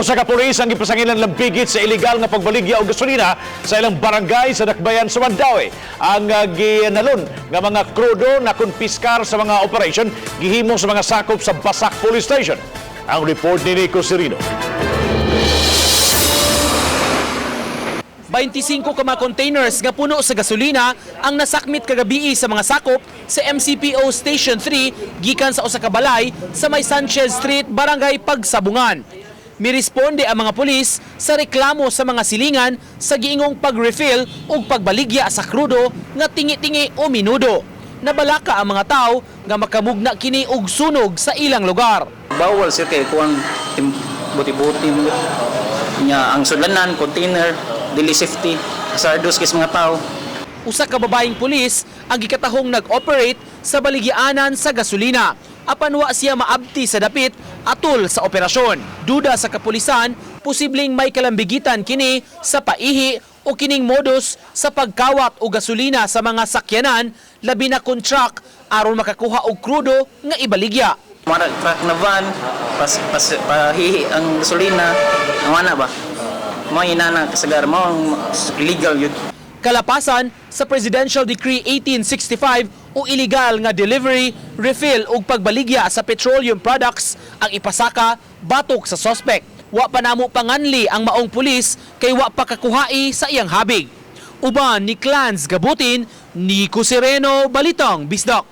Usa ka pulis ang gipasangilan lambigit sa illegal nga pagbaligya og gasolina sa ilang barangay sa Dakbayan sa Mandaue. Ang Ginalon nga mga krudo na konpiskar sa mga operation gihimo sa mga sakop sa Basak Police Station. Ang report ni Nico Serino. 25 ka mga containers nga puno sa gasolina ang nasakmit kagabi sa mga sakop sa MCPO Station 3 gikan sa usa ka balay sa may Sanchez Street, Barangay Pagsabungan. Miresponde ang mga pulis sa reklamo sa mga silingan sa giingong pag-refill ug pagbaligya sa krudo nga tingi-tingi o menudo. Nabalaka ang mga tao nga makamugna kini og sunog sa ilang lugar. Bawal sir kay kuan buti-buti nya ang sudlanan container dili safety sardos kis mga tao. Usa ka babaeng pulis ang gikatahong nag-operate sa baligyaanan sa gasolina. Apan wa siya maabti sa dapit atol sa operasyon. Duda sa kapulisan, posibleng may kalambigitan kini sa paihi o kining modus sa pagkawat o gasolina sa mga sakyanan, labi na kung truck aron makakuha og krudo nga ibaligya. Mara truck na van pahihi ang gasolina ang ana ba? Mo inana kasagar mo illegal yun. Kalapasan sa Presidential Decree 1865 o illegal nga delivery, refill ug pagbaligya sa petroleum products ang ipasaka batok sa suspect. Wa pa namo panganli ang maong pulis kay wa pa kakuhai sa iyang habig. Uban ni Clans Gabutin, Nico Sereno, Balitang Bisdak.